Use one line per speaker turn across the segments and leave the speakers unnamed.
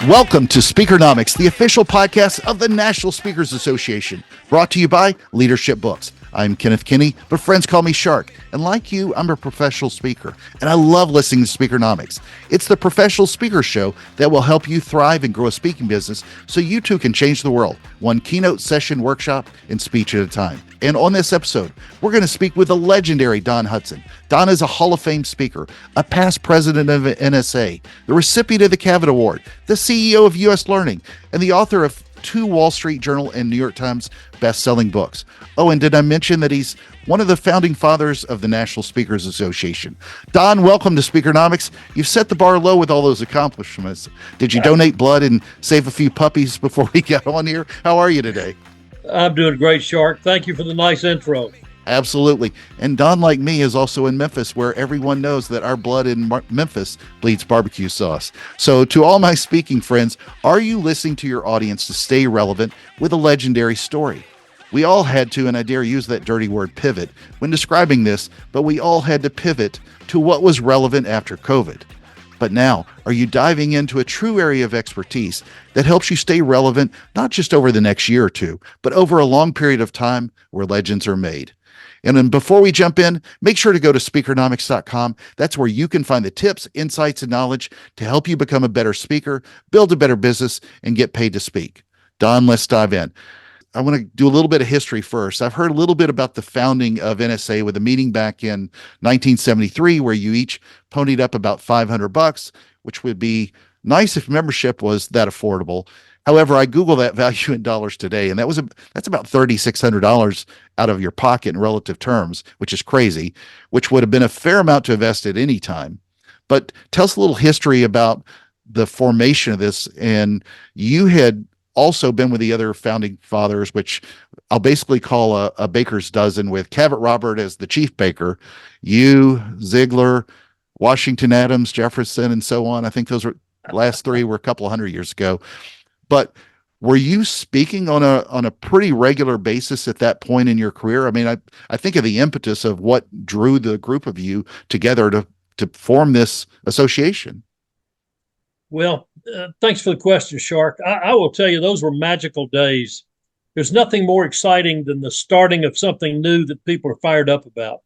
Welcome to Speakernomics, the official podcast of the National Speakers Association, brought to you by Leadership Books. I'm Kenneth Kinney, but friends call me Shark. And like you, I'm a professional speaker, and I love listening to Speakernomics. It's the professional speaker show that will help you thrive and grow a speaking business so you too can change the world, one keynote session, workshop, and speech at a time. And on this episode, we're going to speak with the legendary Don Hutson. Don is a Hall of Fame speaker, a past president of NSA, the recipient of the Cavett Award, the CEO of U.S. Learning, and the author of 2 Wall Street Journal and New York Times best-selling books. Oh, and did I mention that he's one of the founding fathers of the National Speakers Association? Don, welcome to Speakernomics. You've set the bar low with all those accomplishments. Did you donate blood and save a few puppies before we got on here? How are you today?
I'm doing great, Shark. Thank you for the nice intro.
Absolutely. And Don, like me, is also in Memphis, where everyone knows that our blood in Memphis bleeds barbecue sauce. So to all my speaking friends, are you listening to your audience to stay relevant with a legendary story? We all had to, and I dare use that dirty word, pivot, when describing this, but we all had to pivot to what was relevant after COVID. But now, are you diving into a true area of expertise that helps you stay relevant, not just over the next year or two, but over a long period of time where legends are made? And then before we jump in, make sure to go to speakernomics.com. That's where you can find the tips, insights, and knowledge to help you become a better speaker, build a better business, and get paid to speak. Don, let's dive in. I want to do a little bit of history first. I've heard a little bit about the founding of NSA with a meeting back in 1973 where you each ponied up about $500, which would be nice if membership was that affordable. However, I Google that value in dollars today, and that's about $3,600 out of your pocket in relative terms, which is crazy, which would have been a fair amount to invest at any time. But tell us a little history about the formation of this. And you had also been with the other founding fathers, which I'll basically call a baker's dozen, with Cavett Robert as the chief baker, you, Ziegler, Washington Adams, Jefferson, and so on. I think those last 3 were a couple of hundred years ago. But were you speaking on a pretty regular basis at that point in your career? I mean, I think of the impetus of what drew the group of you together to form this association.
Well, thanks for the question, Shark. I will tell you, those were magical days. There's nothing more exciting than the starting of something new that people are fired up about.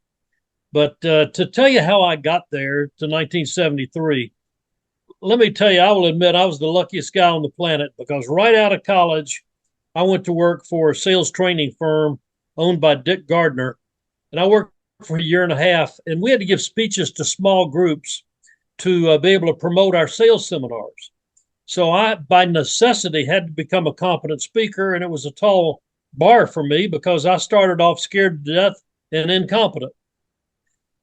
But to tell you how I got there to 1973, let me tell you, I will admit I was the luckiest guy on the planet, because right out of college, I went to work for a sales training firm owned by Dick Gardner. And I worked for a year and a half, and we had to give speeches to small groups to be able to promote our sales seminars. So I, by necessity, had to become a competent speaker, and it was a tall bar for me because I started off scared to death and incompetent.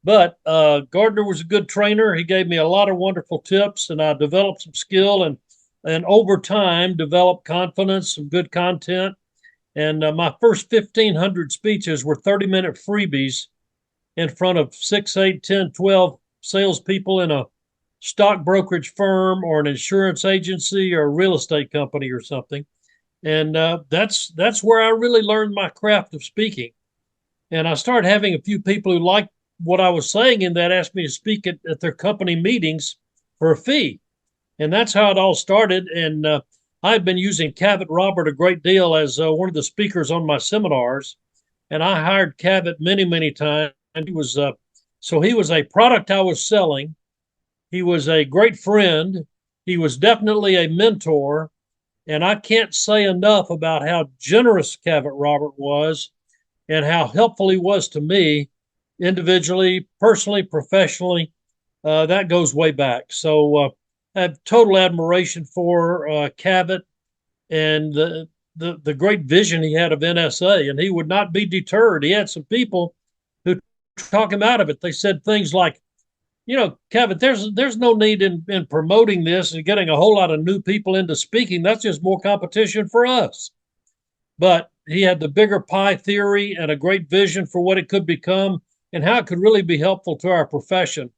But Gardner was a good trainer. He gave me a lot of wonderful tips, and I developed some skill and over time developed confidence, some good content. And my first 1,500 speeches were 30-minute freebies in front of 6, 8, 10, 12 salespeople in a stock brokerage firm or an insurance agency or a real estate company or something. And that's where I really learned my craft of speaking. And I started having a few people who liked what I was saying in that asked me to speak at their company meetings for a fee. And that's how it all started. And I've been using Cavett Robert a great deal as one of the speakers on my seminars. And I hired Cavett many, many times. And he was a product I was selling. He was a great friend. He was definitely a mentor. And I can't say enough about how generous Cavett Robert was and how helpful he was to me individually, personally, professionally. That goes way back. So I have total admiration for Cavett and the great vision he had of NSA. And he would not be deterred. He had some people who talk him out of it. They said things like, you know, Kevin, there's no need in promoting this and getting a whole lot of new people into speaking. That's just more competition for us. But he had the bigger pie theory and a great vision for what it could become and how it could really be helpful to our profession.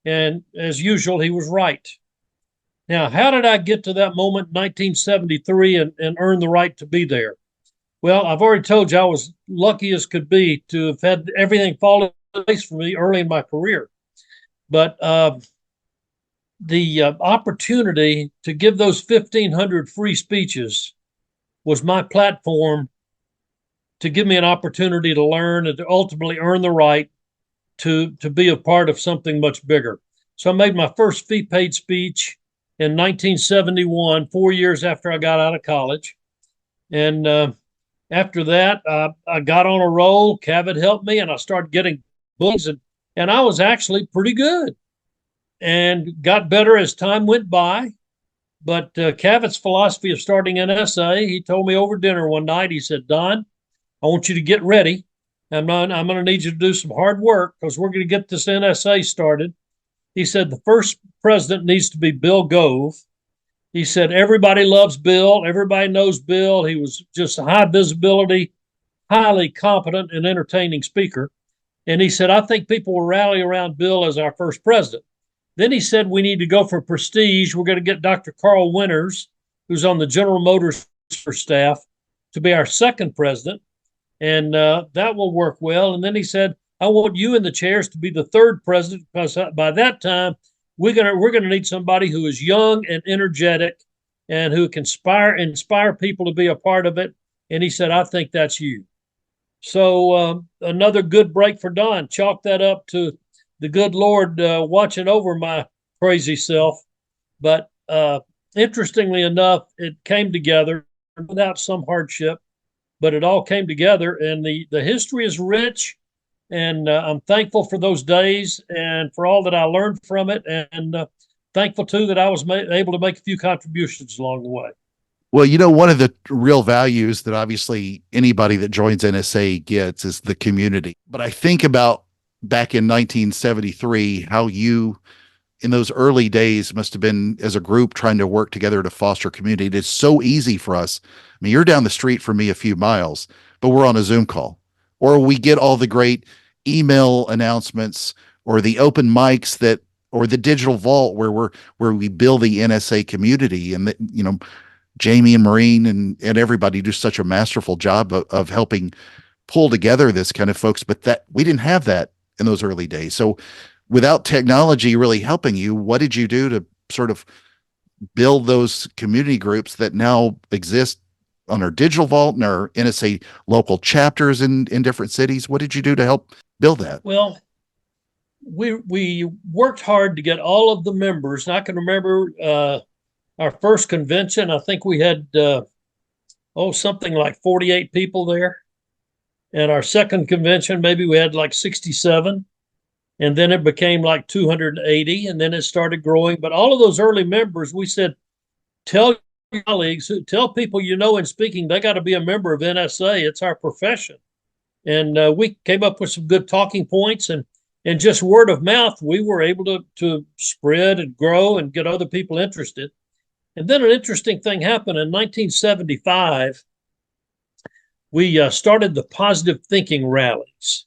And as usual, he was right. Now, how did I get to that moment in 1973 and earn the right to be there? Well, I've already told you I was lucky as could be to have had everything fall into place for me early in my career. But the opportunity to give those 1,500 free speeches was my platform to give me an opportunity to learn and to ultimately earn the right to be a part of something much bigger. So I made my first fee-paid speech in 1971, 4 years after I got out of college. And after that, I got on a roll. Kevin helped me, and I started getting books, and I was actually pretty good and got better as time went by. But Cavitt's philosophy of starting an essay, he told me over dinner one night, he said, Don, I want you to get ready. I'm going to need you to do some hard work because we're going to get this NSA started. He said, the first president needs to be Bill Gove. He said, everybody loves Bill. Everybody knows Bill. He was just a high visibility, highly competent and entertaining speaker. And he said, I think people will rally around Bill as our first president. Then he said, we need to go for prestige. We're going to get Dr. Carl Winters, who's on the General Motors staff, to be our second president. And that will work well. And then he said, I want you in the chairs to be the third president, because by that time, we're gonna need somebody who is young and energetic and who can inspire people to be a part of it. And he said, I think that's you. So another good break for Don. Chalk that up to the good Lord watching over my crazy self. But interestingly enough, it came together without some hardship, but it all came together, and the history is rich. And I'm thankful for those days and for all that I learned from it, and thankful too that I was able to make a few contributions along the way.
Well, one of the real values that obviously anybody that joins NSA gets is the community. But I think about back in 1973, how you, in those early days, must have been as a group trying to work together to foster community. It's so easy for us. I mean, you're down the street from me a few miles, but we're on a Zoom call, or we get all the great email announcements or the open mics or the digital vault where we build the NSA community. And Jamie and Maureen and everybody do such a masterful job of helping pull together this kind of folks, but that we didn't have that in those early days. So without technology really helping you, what did you do to sort of build those community groups that now exist on our digital vault and our NSA local chapters in different cities? What did you do to help build that?
Well, we worked hard to get all of the members. And I can remember our first convention, I think we had, something like 48 people there. And our second convention, maybe we had like 67. And then it became like 280, and then it started growing. But all of those early members, we said, tell your colleagues, tell people in speaking, they got to be a member of NSA. It's our profession. And we came up with some good talking points, and just word of mouth, we were able to spread and grow and get other people interested. And then an interesting thing happened in 1975. We started the positive thinking rallies.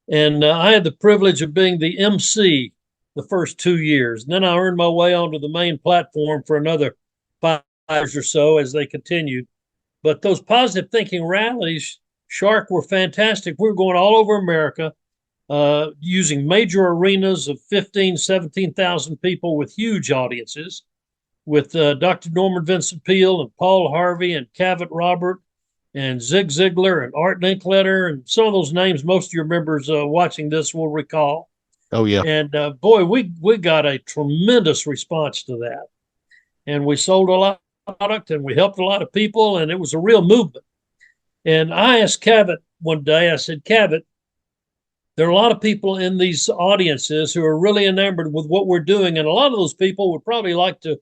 And I had the privilege of being the MC the first 2 years. And then I earned my way onto the main platform for another 5 years or so as they continued. But those positive thinking rallies, Shark, were fantastic. We were going all over America, using major arenas of 15, 17,000 people with huge audiences, with Dr. Norman Vincent Peale and Paul Harvey and Cavett Robert and Zig Ziglar and Art Linkletter, and some of those names most of your members watching this will recall.
Oh, yeah.
And boy, we got a tremendous response to that. And we sold a lot of product, and we helped a lot of people, and it was a real movement. And I asked Cavett one day, I said, Cavett, there are a lot of people in these audiences who are really enamored with what we're doing, and a lot of those people would probably like to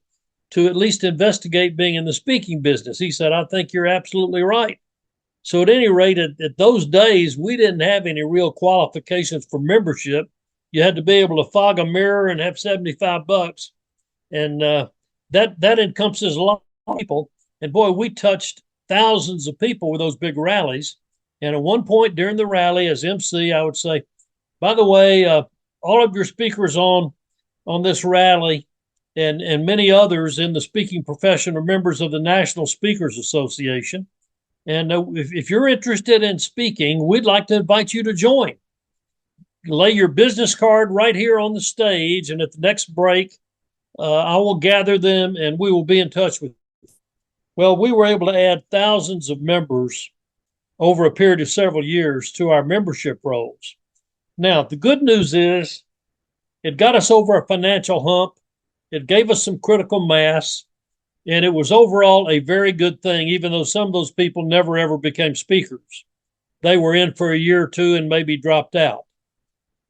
at least investigate being in the speaking business. He said, I think you're absolutely right. So at any rate, at those days, we didn't have any real qualifications for membership. You had to be able to fog a mirror and have $75. And that encompasses a lot of people. And boy, we touched thousands of people with those big rallies. And at one point during the rally, as MC, I would say, by the way, all of your speakers on this rally and many others in the speaking profession are members of the National Speakers Association. And if you're interested in speaking, we'd like to invite you to join. Lay your business card right here on the stage, and at the next break, I will gather them and we will be in touch with you. Well, we were able to add thousands of members over a period of several years to our membership rolls. Now, the good news is it got us over a financial hump. It gave us some critical mass, and it was overall a very good thing, even though some of those people never ever became speakers. They were in for a year or two and maybe dropped out.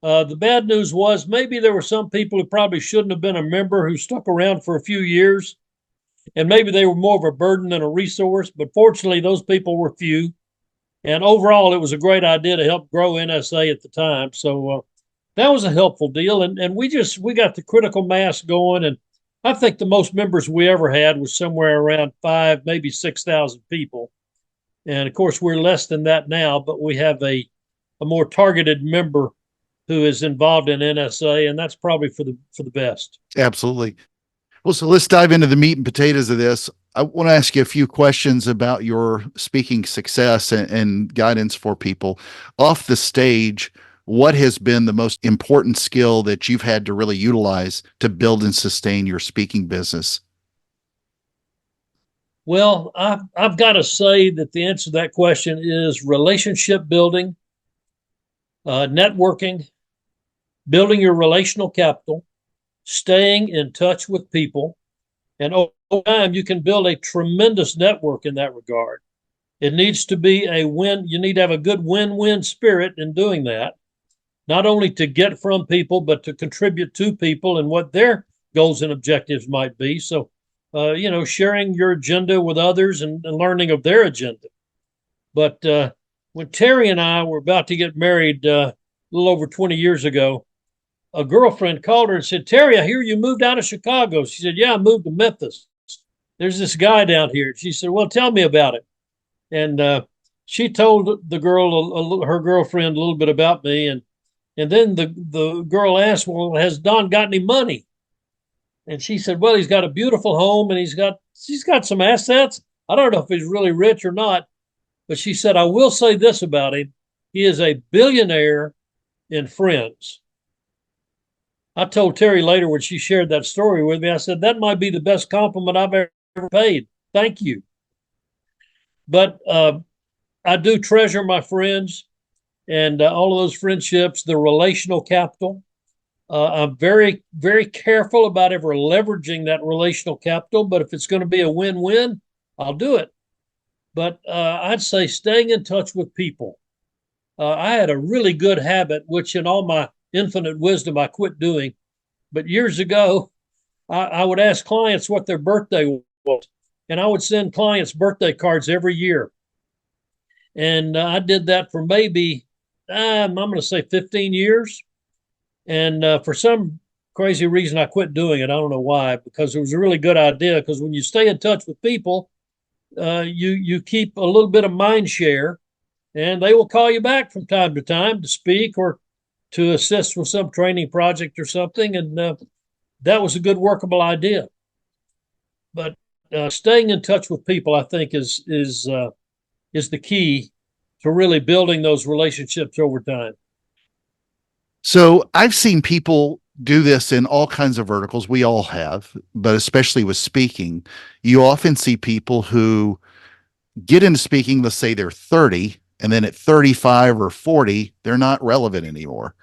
The bad news was maybe there were some people who probably shouldn't have been a member who stuck around for a few years, and maybe they were more of a burden than a resource, but fortunately, those people were few. And overall, it was a great idea to help grow NSA at the time. So that was a helpful deal. And we got the critical mass going. And I think the most members we ever had was somewhere around 5, maybe 6,000 people. And of course, we're less than that now, but we have a more targeted member who is involved in NSA, and that's probably for the best.
Absolutely. Well, so let's dive into the meat and potatoes of this. I want to ask you a few questions about your speaking success and guidance for people. Off the stage, what has been the most important skill that you've had to really utilize to build and sustain your speaking business?
Well, I've got to say that the answer to that question is relationship building, networking, building your relational capital, staying in touch with people. And over time, you can build a tremendous network in that regard. It needs to be a win. You need to have a good win-win spirit in doing that, not only to get from people, but to contribute to people and what their goals and objectives might be. So, sharing your agenda with others and learning of their agenda. But when Terry and I were about to get married a little over 20 years ago, a girlfriend called her and said, "Terry, I hear you moved out of Chicago." She said, "Yeah, I moved to Memphis. There's this guy down here." She said, "Well, tell me about it." And she told the girl, her girlfriend, a little bit about me. And then the girl asked, "Well, has Don got any money?" And she said, "Well, he's got a beautiful home and he's got some assets. I don't know if he's really rich or not." But she said, "I will say this about him. He is a billionaire in friends." I told Terry later when she shared that story with me, I said, "That might be the best compliment I've ever paid. Thank you." But I do treasure my friends and all of those friendships, the relational capital. I'm very, very careful about ever leveraging that relational capital. But if it's going to be a win-win, I'll do it. But I'd say staying in touch with people. I had a really good habit, which in all my infinite wisdom, I quit doing. But years ago, I would ask clients what their birthday was, and I would send clients birthday cards every year. And I did that for maybe, I'm going to say 15 years. And for some crazy reason, I quit doing it. I don't know why, because it was a really good idea. Because when you stay in touch with people, you keep a little bit of mind share, and they will call you back from time to time to speak or to assist with some training project or something. And that was a good workable idea. But staying in touch with people, I think, is the key to really building those relationships over time.
So I've seen people do this in all kinds of verticals. We all have, but especially with speaking, you often see people who get into speaking, let's say they're 30, and then at 35 or 40, they're not relevant anymore.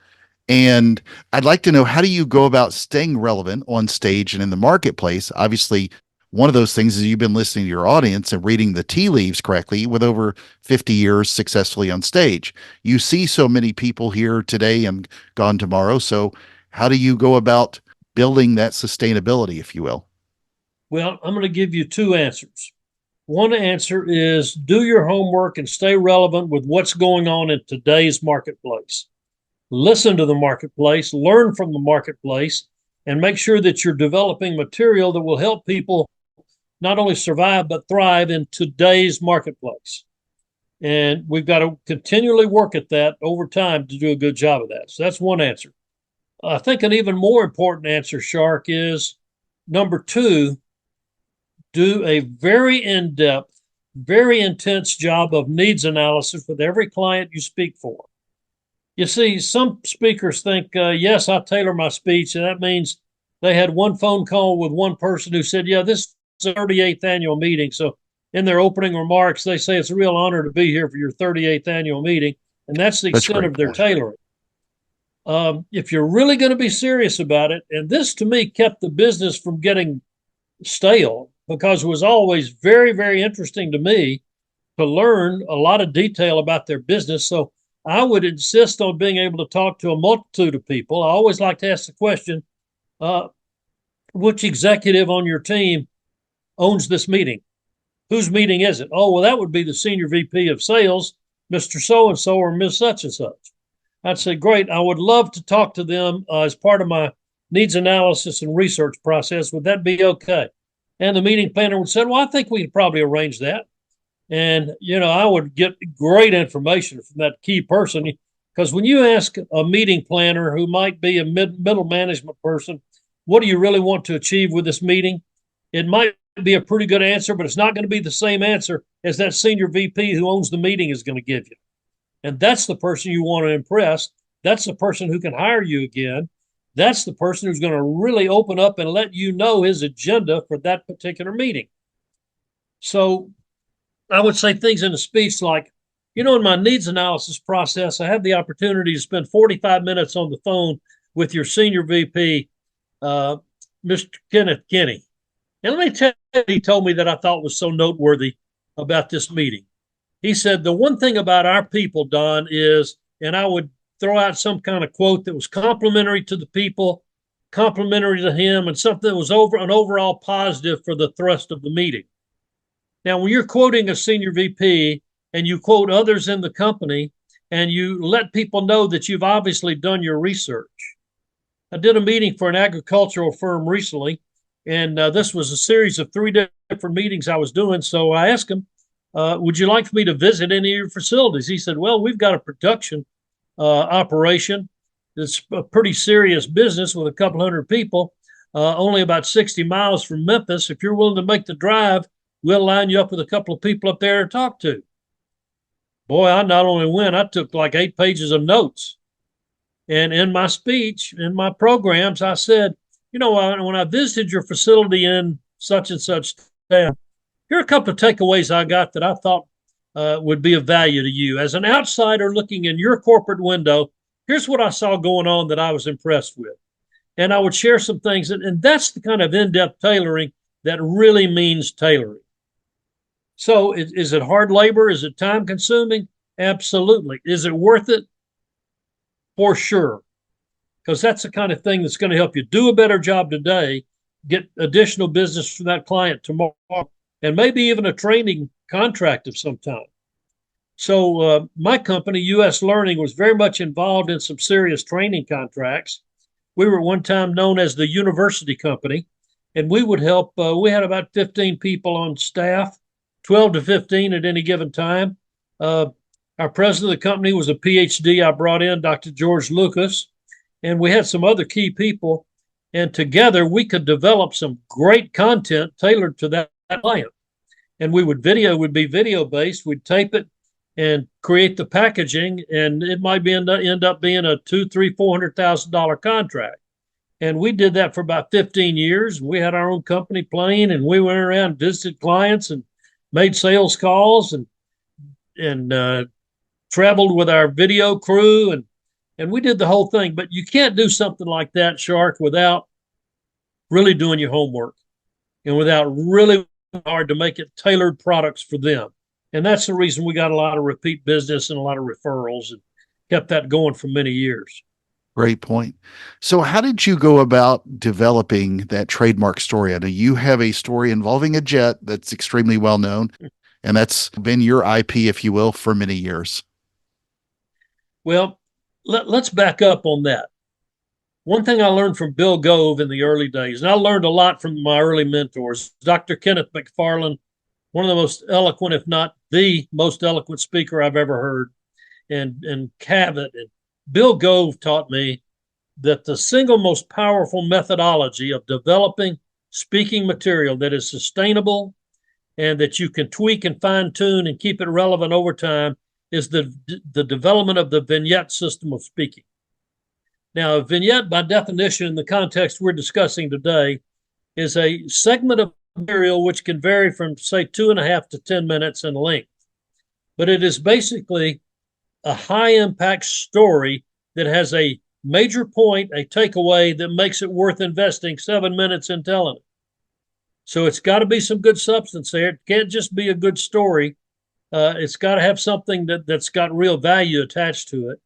And I'd like to know, how do you go about staying relevant on stage and in the marketplace? Obviously, one of those things is you've been listening to your audience and reading the tea leaves correctly with over 50 years successfully on stage. You see so many people here today and gone tomorrow. So how do you go about building that sustainability, if you will?
Well, I'm going to give you two answers. One answer is do your homework and stay relevant with what's going on in today's marketplace. Listen to the marketplace, learn from the marketplace, and make sure that you're developing material that will help people not only survive, but thrive in today's marketplace. And we've got to continually work at that over time to do a good job of that. So that's one answer. I think an even more important answer, Shark, is number two, do a very in-depth, very intense job of needs analysis with every client you speak for. You see, some speakers think, yes, I tailor my speech, and that means They had one phone call with one person who said, yeah, this is the 38th annual meeting. So in their opening remarks, they say it's a real honor to be here for your 38th annual meeting. And that's the
That's a
extent
great
of their
point.
tailoring. If you're really going to be serious about it, and this to me kept the business from getting stale because it was always very, very interesting to me to learn a lot of detail about their business. So I would insist on being able to talk to a multitude of people. I always like to ask the question, uh, which executive on your team owns this meeting? Whose meeting is it? Oh, well, that would be the senior VP of sales, Mr. So-and-so or Ms. Such and such. I'd say, great. I would love to talk to them as part of my needs analysis and research process. Would that be okay? And the meeting planner would say, well, I think we could probably arrange that. And, I would get great information from that key person. Because when you ask a meeting planner who might be a middle management person, what do you really want to achieve with this meeting? It might be a pretty good answer, but it's not going to be the same answer as that senior VP who owns the meeting is going to give you. And that's the person you want to impress. That's the person who can hire you again. That's the person who's going to really open up and let you know his agenda for that particular meeting. So I would say things in a speech like, in my needs analysis process, I had the opportunity to spend 45 minutes on the phone with your senior VP, Mr. Kenneth Kinney. And let me tell you, he told me that I thought was so noteworthy about this meeting. He said, the one thing about our people, Don, is, and I would throw out some kind of quote that was complimentary to the people, complimentary to him, and something that was an overall positive for the thrust of the meeting. Now, when you're quoting a senior VP and you quote others in the company and you let people know that you've obviously done your research. I did a meeting for an agricultural firm recently, and this was a series of 3 different meetings I was doing. So I asked him, would you like for me to visit any of your facilities? He said, well, we've got a production operation. It's a pretty serious business with a couple hundred people, only about 60 miles from Memphis. If you're willing to make the drive, we'll line you up with a couple of people up there to talk to. Boy, I not only went, I took like 8 pages of notes. And in my speech, in my programs, I said, when I visited your facility in such and such town, here are a couple of takeaways I got that I thought would be of value to you. As an outsider looking in your corporate window, here's what I saw going on that I was impressed with. And I would share some things. And that's the kind of in-depth tailoring that really means tailoring. So is it hard labor? Is it time consuming? Absolutely. Is it worth it? For sure. Because that's the kind of thing that's going to help you do a better job today, get additional business from that client tomorrow, and maybe even a training contract of some time. So my company, US Learning, was very much involved in some serious training contracts. We were at one time known as the University Company, and we would help. We had about 15 people on staff, 12 to 15 at any given time. Our president of the company was a PhD I brought in, Dr. George Lucas, and we had some other key people. And together we could develop some great content tailored to that client. And we would be video based. We'd tape it and create the packaging, and it might end up being a $200,000, $300,000, $400,000 contract. And we did that for about 15 years. We had our own company plane, and we went around, visited clients, and made sales calls, and traveled with our video crew, and we did the whole thing. But you can't do something like that, Shark, without really doing your homework and without really hard to make it tailored products for them. And that's the reason we got a lot of repeat business and a lot of referrals and kept that going for many years.
Great point. So how did you go about developing that trademark story? I know you have a story involving a jet that's extremely well known, and that's been your IP, if you will, for many years.
Well, let's back up on that. One thing I learned from Bill Gove in the early days, and I learned a lot from my early mentors, Dr. Kenneth McFarland, one of the most eloquent, if not the most eloquent speaker I've ever heard, and Cavett. And Bill Gove taught me that the single most powerful methodology of developing speaking material that is sustainable and that you can tweak and fine tune and keep it relevant over time is the development of the vignette system of speaking. Now, a vignette, by definition, in the context we're discussing today, is a segment of material which can vary from, say, 2.5 to 10 minutes in length. But it is basically a high impact story that has a major point, a takeaway that makes it worth investing 7 minutes in telling it. So it's got to be some good substance there. It can't just be a good story. It's got to have something that's got real value attached to it.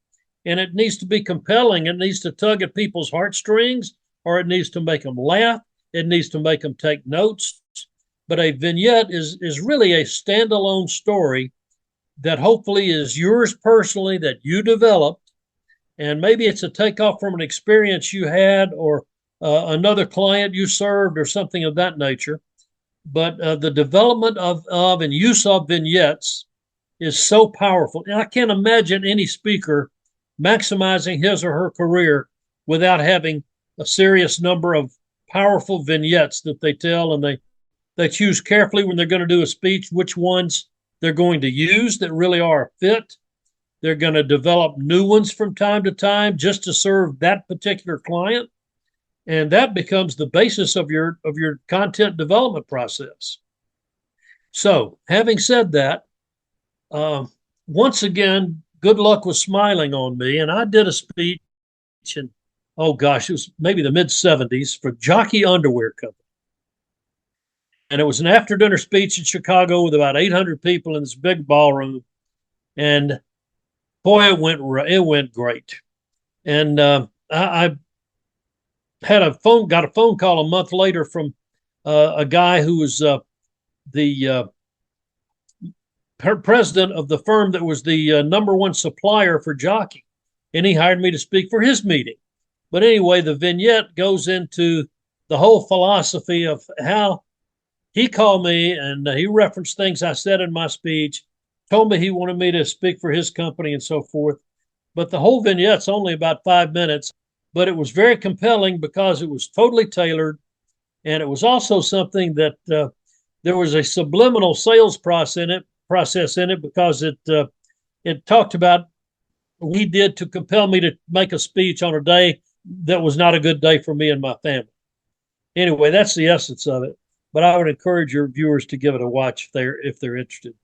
And it needs to be compelling. It needs to tug at people's heartstrings, or it needs to make them laugh. It needs to make them take notes. But a vignette is really a standalone story that hopefully is yours personally, that you developed. And maybe it's a takeoff from an experience you had, or another client you served, or something of that nature. But the development of and use of vignettes is so powerful. And I can't imagine any speaker maximizing his or her career without having a serious number of powerful vignettes that they tell, and they choose carefully when they're going to do a speech which ones they're going to use that really are a fit. They're going to develop new ones from time to time just to serve that particular client, and that becomes the basis of your content development process. So, having said that, once again, good luck was smiling on me, and I did a speech in, oh gosh, it was maybe the mid-70s for Jockey Underwear Company. And it was an after dinner speech in Chicago with about 800 people in this big ballroom. And boy, it went great. And I got a phone call a month later from a guy who was the president of the firm that was the number one supplier for Jockey. And he hired me to speak for his meeting. But anyway, the vignette goes into the whole philosophy of how he called me, and he referenced things I said in my speech, told me he wanted me to speak for his company and so forth. But the whole vignette's only about 5 minutes, but it was very compelling because it was totally tailored. And it was also something that there was a subliminal sales process in it because it talked about what he did to compel me to make a speech on a day that was not a good day for me and my family. Anyway, that's the essence of it. But I would encourage your viewers to give it a watch if they're interested.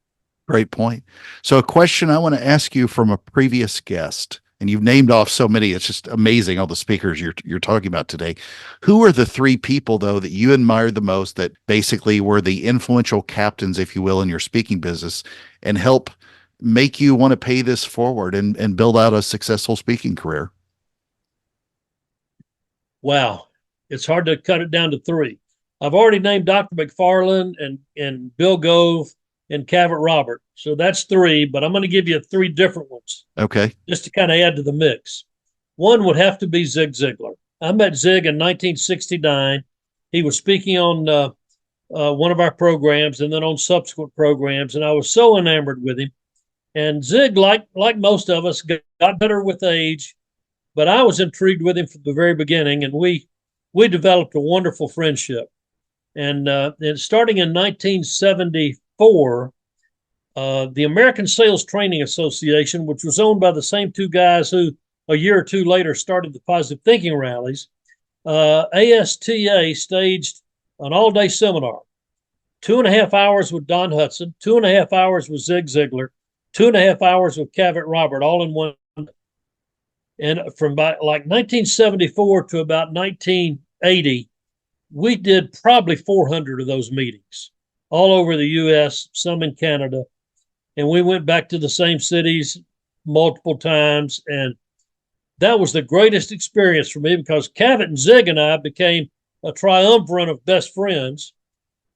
Great point. So a question I want to ask you from a previous guest, and you've named off so many, it's just amazing all the speakers you're talking about today. Who are the three people, though, that you admired the most, that basically were the influential captains, if you will, in your speaking business, and help make you want to pay this forward and build out a successful speaking career?
Wow. It's hard to cut it down to three. I've already named Dr. McFarland and Bill Gove and Cavett Robert. So that's three, but I'm going to give you three different ones.
Okay.
Just to kind of add to the mix. One would have to be Zig Ziglar. I met Zig in 1969. He was speaking on one of our programs and then on subsequent programs, and I was so enamored with him. And Zig, like most of us, got better with age, but I was intrigued with him from the very beginning, and we developed a wonderful friendship. And starting in 1974, the American Sales Training Association, which was owned by the same two guys who a year or two later started the Positive Thinking Rallies, ASTA staged an all-day seminar, 2.5 hours with Don Hutson, 2.5 hours with Zig Ziglar, 2.5 hours with Cavett Robert, all in one day. And from like 1974 to about 1980, we did probably 400 of those meetings all over the U.S., some in Canada. And we went back to the same cities multiple times. And that was the greatest experience for me because Cavett and Zig and I became a triumvirate of best friends.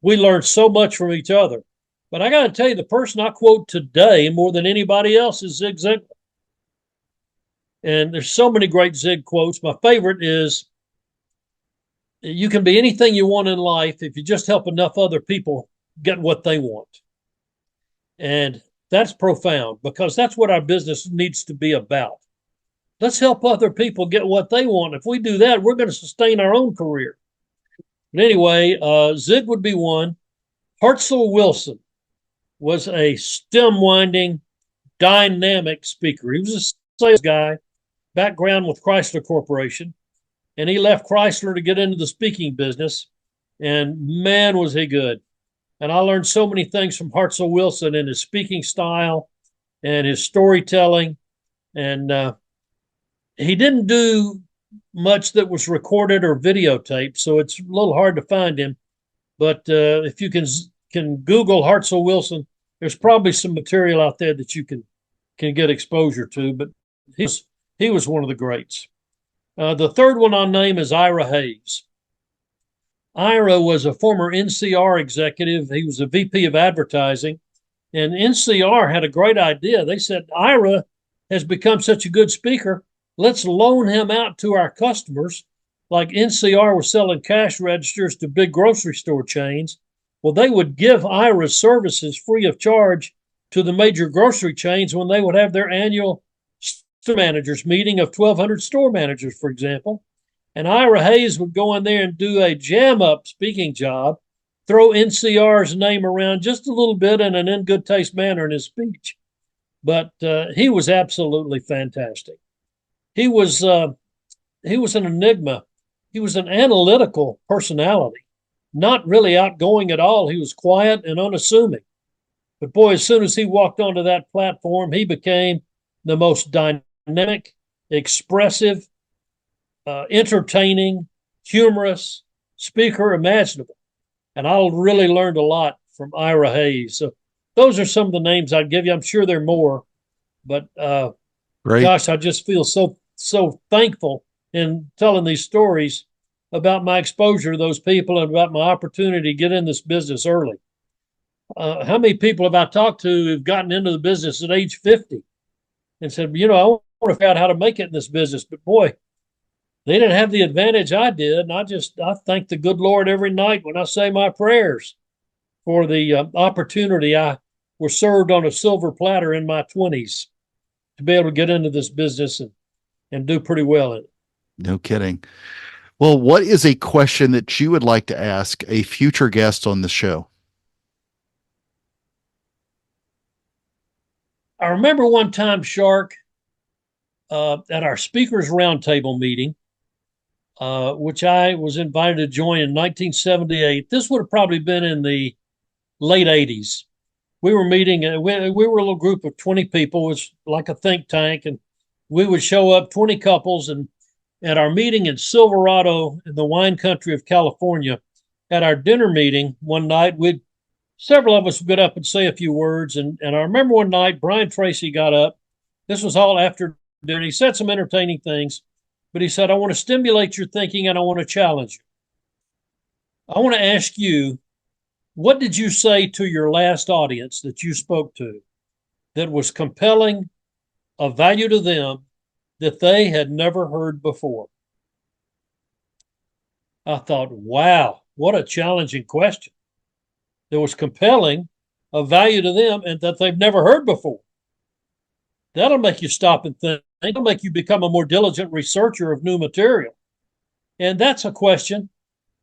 We learned so much from each other. But I got to tell you, the person I quote today more than anybody else is Zig Ziglar. And there's so many great Zig quotes. My favorite is, you can be anything you want in life if you just help enough other people get what they want. And that's profound because that's what our business needs to be about. Let's help other people get what they want. If we do that, we're going to sustain our own career. But anyway, Zig would be one. Hartzell Wilson was a stem-winding, dynamic speaker. He was a sales guy. background with Chrysler Corporation, and he left Chrysler to get into the speaking business. And man, was he good. And I learned so many things from Hartzell Wilson and his speaking style and his storytelling. And he didn't do much that was recorded or videotaped, so it's a little hard to find him. But if you can Google Hartzell Wilson, there's probably some material out there that you can get exposure to. But he was one of the greats. The third one I'll name is Ira Hayes. Ira was a former NCR executive. He was a VP of advertising, and NCR had a great idea. They said, Ira has become such a good speaker. Let's loan him out to our customers. Like NCR was selling cash registers to big grocery store chains. Well, they would give Ira's services free of charge to the major grocery chains when they would have their annual store managers meeting of 1,200 store managers, for example. And Ira Hayes would go in there and do a jam-up speaking job, throw NCR's name around just a little bit in an in good taste manner in his speech. But he was absolutely fantastic. He was an enigma. He was an analytical personality, not really outgoing at all. He was quiet and unassuming. But boy, as soon as he walked onto that platform, he became the most dynamic, expressive, entertaining, humorous speaker imaginable. And I really learned a lot from Ira Hayes. So those are some of the names I'd give you. I'm sure there are more, but gosh, I just feel so thankful in telling these stories about my exposure to those people and about my opportunity to get in this business early. How many people have I talked to who've gotten into the business at age 50 and said, I want to figure out how to make it in this business, but boy, they didn't have the advantage I did. And I thank the good Lord every night when I say my prayers for the opportunity I was served on a silver platter in my 20s to be able to get into this business and do pretty well in it.
No kidding. Well, what is a question that you would like to ask a future guest on the show?
I remember one time, Shark, at our speakers roundtable meeting, which I was invited to join in 1978. This would have probably been in the late 80s. We were meeting, we were a little group of 20 people. It was like a think tank, and we would show up 20 couples. And at our meeting in Silverado, in the wine country of California, at our dinner meeting one night, several of us would get up and say a few words. And I remember one night, Brian Tracy got up. This was all after dinner. He said some entertaining things, but he said, I want to stimulate your thinking and I want to challenge you. I want to ask you, what did you say to your last audience that you spoke to that was compelling, of value to them, that they had never heard before? I thought, wow, what a challenging question. That was compelling, of value to them, and that they've never heard before. That'll make you stop and think. It'll make you become a more diligent researcher of new material. And that's a question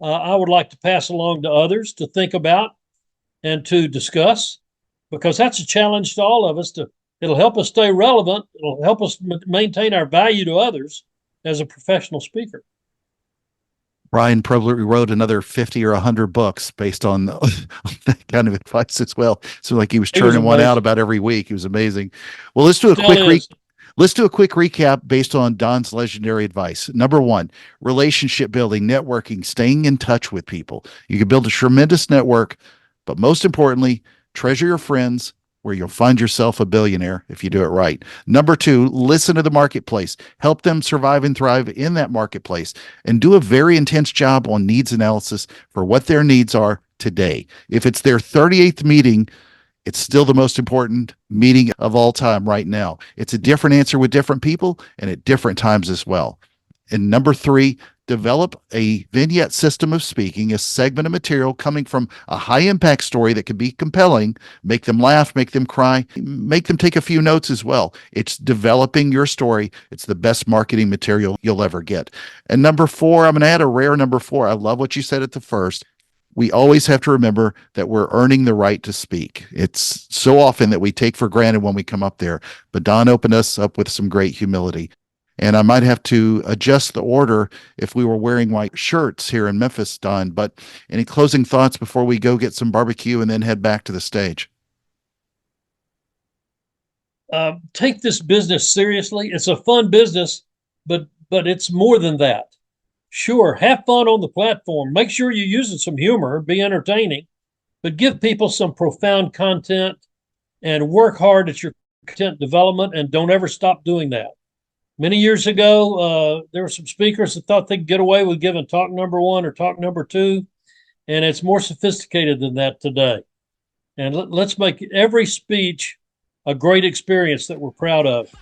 I would like to pass along to others to think about and to discuss, because that's a challenge to all of us. It'll help us stay relevant. It'll help us maintain our value to others as a professional speaker.
Brian probably wrote another 50 or 100 books based on that kind of advice as well. So like he was churning one out about every week. He was amazing. Well, let's do a quick recap based on Don's legendary advice. Number one, relationship building, networking, staying in touch with people. You can build a tremendous network, but most importantly, treasure your friends, where you'll find yourself a billionaire if you do it right. Number two, listen to the marketplace. Help them survive and thrive in that marketplace, and do a very intense job on needs analysis for what their needs are today. If it's their 38th meeting, it's still the most important meeting of all time right now. It's a different answer with different people and at different times as well. And number three, develop a vignette system of speaking, a segment of material coming from a high impact story that can be compelling, make them laugh, make them cry, make them take a few notes as well. It's developing your story. It's the best marketing material you'll ever get. And number four, I'm going to add a rare number four. I love what you said at the first. We always have to remember that we're earning the right to speak. It's so often that we take for granted when we come up there, but Don opened us up with some great humility. And I might have to adjust the order if we were wearing white shirts here in Memphis, Don. But any closing thoughts before we go get some barbecue and then head back to the stage?
Take this business seriously. It's a fun business, but it's more than that. Sure, have fun on the platform. Make sure you're using some humor, be entertaining, but give people some profound content and work hard at your content development, and don't ever stop doing that. Many years ago, there were some speakers that thought they could get away with giving talk number 1 or talk number 2, and it's more sophisticated than that today. And let's make every speech a great experience that we're proud of.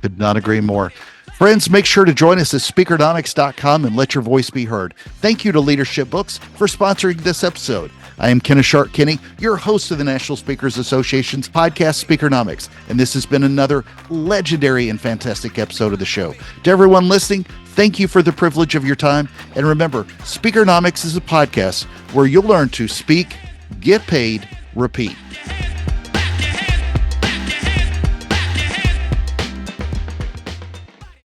Could not agree more. Friends, make sure to join us at Speakernomics.com and let your voice be heard. Thank you to Leadership Books for sponsoring this episode. I am Kenneth Kinney, your host of the National Speakers Association's podcast, Speakernomics, and this has been another legendary and fantastic episode of the show. To everyone listening, thank you for the privilege of your time. And remember, Speakernomics is a podcast where you'll learn to speak, get paid, repeat.